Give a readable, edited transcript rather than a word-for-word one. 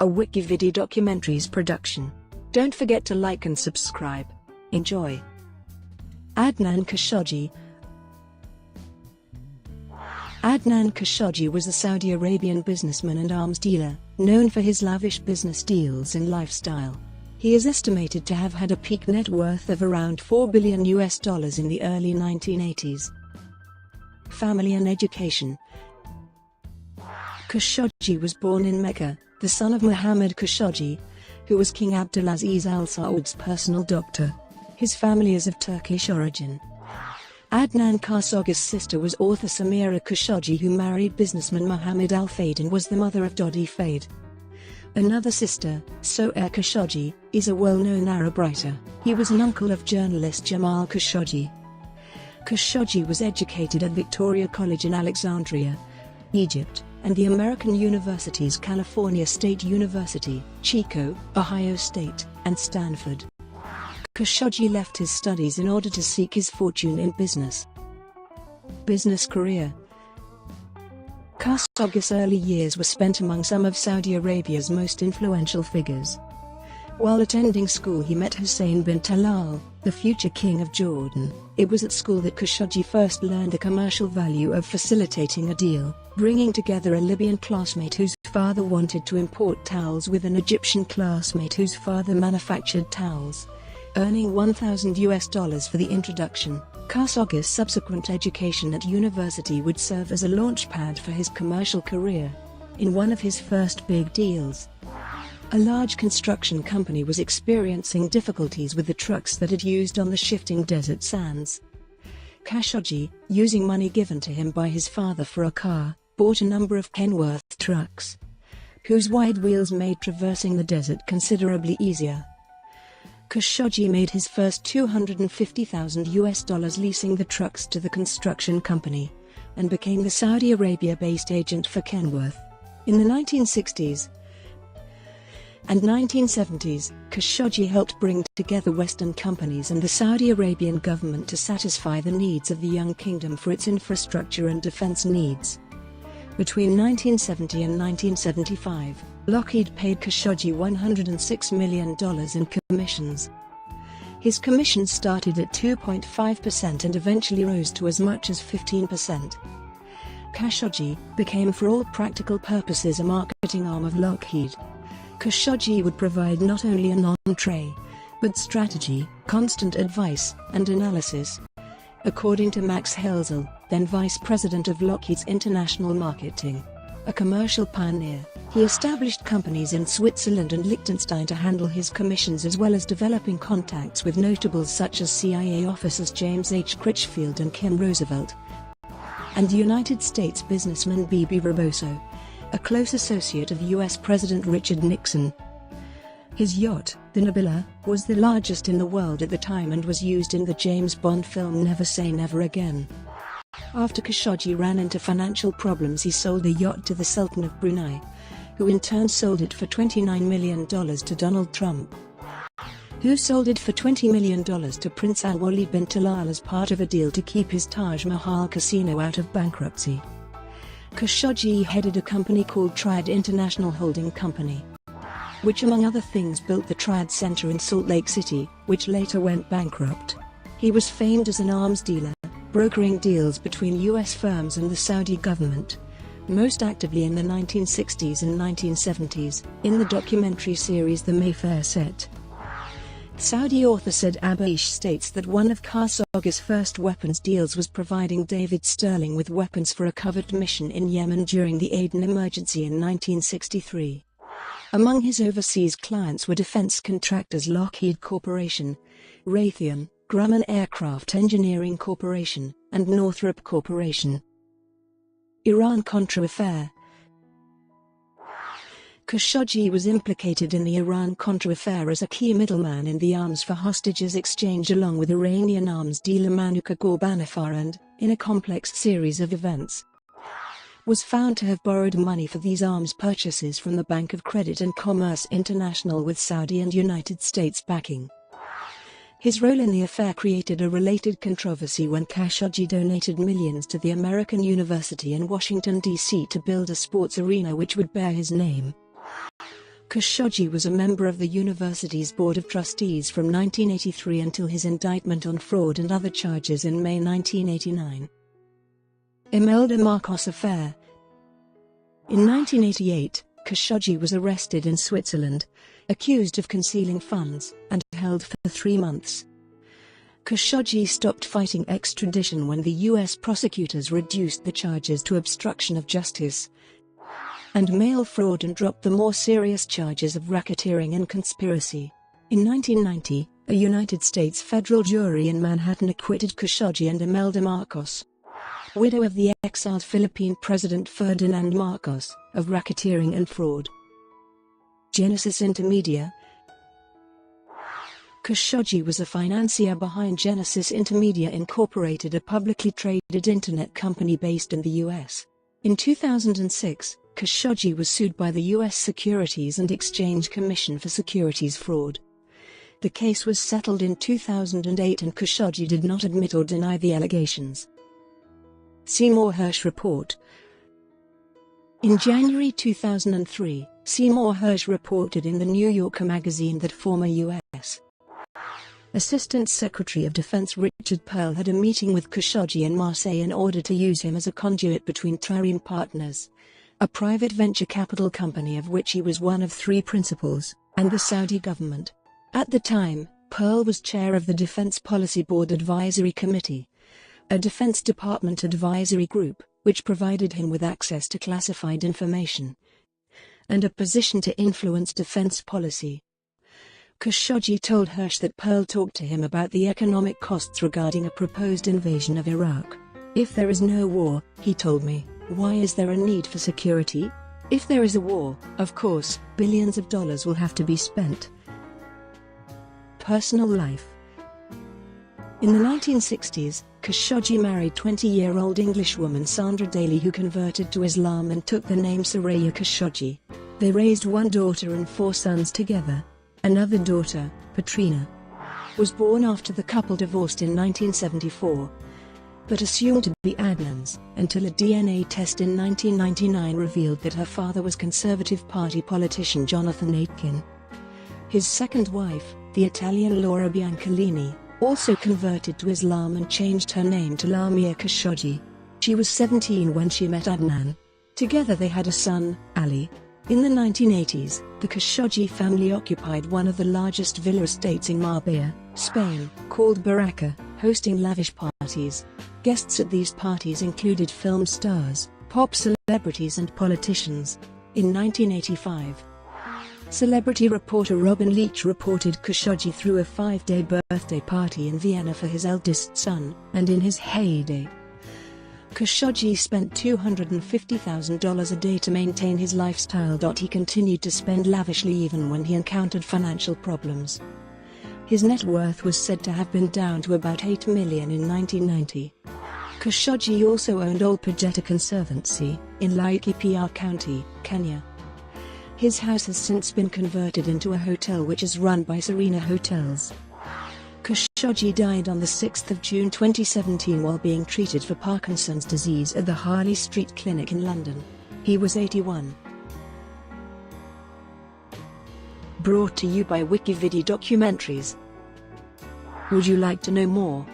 a WikiVidi documentaries production. Don't forget to like and subscribe. Enjoy. Adnan Khashoggi. Adnan Khashoggi was a Saudi Arabian businessman and arms dealer, known for his lavish business deals and lifestyle. He is estimated to have had a peak net worth of around $4 billion in the early 1980s. Family and education. Khashoggi was born in Mecca, the son of Mohammed Khashoggi, who was King Abdulaziz Al Saud's personal doctor. His family is of Turkish origin. Adnan Khashoggi's sister was author Seymour Khashoggi, who married businessman Mohammed Al Fayed and was the mother of Dodi Fayed. Another sister, Seymour Khashoggi, is a well-known Arab writer. He was an uncle of journalist Jamal Khashoggi. Khashoggi was educated at Victoria College in Alexandria, Egypt, and the American universities California State University, Chico, Ohio State, and Stanford. Khashoggi left his studies in order to seek his fortune in business. Business career. Khashoggi's early years were spent among some of Saudi Arabia's most influential figures. While attending school he met Hussein bin Talal, the future king of Jordan. It was at school that Khashoggi first learned the commercial value of facilitating a deal, bringing together a Libyan classmate whose father wanted to import towels with an Egyptian classmate whose father manufactured towels. Earning $1,000 for the introduction, Khashoggi's subsequent education at university would serve as a launchpad for his commercial career. In one of his first big deals, a large construction company was experiencing difficulties with the trucks that it used on the shifting desert sands. Khashoggi, using money given to him by his father for a car, bought a number of Kenworth trucks, whose wide wheels made traversing the desert considerably easier. Khashoggi made his first $250,000 leasing the trucks to the construction company, and became the Saudi Arabia-based agent for Kenworth. In the 1960s and 1970s, Khashoggi helped bring together Western companies and the Saudi Arabian government to satisfy the needs of the young kingdom for its infrastructure and defense needs. Between 1970 and 1975, Lockheed paid Khashoggi $106 million in commissions. His commissions started at 2.5% and eventually rose to as much as 15%. Khashoggi became for all practical purposes a marketing arm of Lockheed. Khashoggi would provide not only an entree, but strategy, constant advice, and analysis. According to Max Helzel, then vice president of Lockheed's international marketing, a commercial pioneer, he established companies in Switzerland and Liechtenstein to handle his commissions, as well as developing contacts with notables such as CIA officers James H. Critchfield and Kim Roosevelt, and United States businessman Bebe Rebozo, a close associate of U.S. President Richard Nixon. His yacht, the Nabila, was the largest in the world at the time and was used in the James Bond film Never Say Never Again. After Khashoggi ran into financial problems, he sold the yacht to the Sultan of Brunei, who in turn sold it for $29 million to Donald Trump, who sold it for $20 million to Prince Al-Walid bin Talal as part of a deal to keep his Taj Mahal casino out of bankruptcy. Khashoggi headed a company called Triad International Holding Company, which among other things built the Triad Center in Salt Lake City, which later went bankrupt. He was famed as an arms dealer, brokering deals between U.S. firms and the Saudi government, most actively in the 1960s and 1970s, in the documentary series The Mayfair Set. Saudi author Said Abish states that one of Khashoggi's first weapons deals was providing David Sterling with weapons for a covert mission in Yemen during the Aden emergency in 1963. Among his overseas clients were defense contractors Lockheed Corporation, Raytheon, Grumman Aircraft Engineering Corporation, and Northrop Corporation. Iran-Contra affair. Khashoggi was implicated in the Iran-Contra affair as a key middleman in the arms for hostages exchange along with Iranian arms dealer Manuka Ghorbanifar and, in a complex series of events, was found to have borrowed money for these arms purchases from the Bank of Credit and Commerce International with Saudi and United States backing. His role in the affair created a related controversy when Khashoggi donated millions to the American University in Washington, D.C. to build a sports arena which would bear his name. Khashoggi was a member of the university's Board of Trustees from 1983 until his indictment on fraud and other charges in May 1989. Imelda Marcos affair. In 1988, Khashoggi was arrested in Switzerland, accused of concealing funds, and held for 3 months. Khashoggi stopped fighting extradition when the U.S. prosecutors reduced the charges to obstruction of justice and mail fraud and dropped the more serious charges of racketeering and conspiracy. In 1990, a United States federal jury in Manhattan acquitted Khashoggi and Imelda Marcos, widow of the exiled Philippine President Ferdinand Marcos, of racketeering and fraud. Genesis Intermedia. Khashoggi was a financier behind Genesis Intermedia Incorporated, a publicly traded internet company based in the U.S. In 2006, Khashoggi was sued by the U.S. Securities and Exchange Commission for securities fraud. The case was settled in 2008 and Khashoggi did not admit or deny the allegations. Seymour Hersh report. In January 2003, Seymour Hersh reported in the New Yorker magazine that former U.S. Assistant Secretary of Defense Richard Perle had a meeting with Khashoggi in Marseille in order to use him as a conduit between Trireme Partners, a private venture capital company of which he was one of 3 principals, and the Saudi government. At the time, Perle was chair of the Defense Policy Board Advisory Committee, a Defense Department advisory group, which provided him with access to classified information and a position to influence defense policy. Khashoggi told Hersh that Perle talked to him about the economic costs regarding a proposed invasion of Iraq. "If there is no war," he told me, "why is there a need for security? If there is a war, of course, billions of dollars will have to be spent." Personal life. In the 1960s, Khashoggi married 20-year-old Englishwoman Sandra Daly, who converted to Islam and took the name Soraya Khashoggi. They raised 1 daughter and 4 sons together. Another daughter, Patrina, was born after the couple divorced in 1974, but assumed to be Adnan's, until a DNA test in 1999 revealed that her father was Conservative Party politician Jonathan Aitken. His second wife, the Italian Laura Biancalini, also converted to Islam and changed her name to Lamia Khashoggi. She was 17 when she met Adnan. Together they had a son, Ali. In the 1980s, the Khashoggi family occupied one of the largest villa estates in Marbella, Spain, called Baraka, hosting lavish parties. Guests at these parties included film stars, pop celebrities and politicians. In 1985, celebrity reporter Robin Leach reported Khashoggi threw a 5-day birthday party in Vienna for his eldest son, and in his heyday, Khashoggi spent $250,000 a day to maintain his lifestyle. He continued to spend lavishly even when he encountered financial problems. His net worth was said to have been down to about $8 million in 1990. Khashoggi also owned Ol Pejeta Conservancy, in Laikipia County, Kenya. His house has since been converted into a hotel which is run by Serena Hotels. Khashoggi died on 6 June 2017 while being treated for Parkinson's disease at the Harley Street Clinic in London. He was 81. Brought to you by WikiVidi Documentaries. Would you like to know more?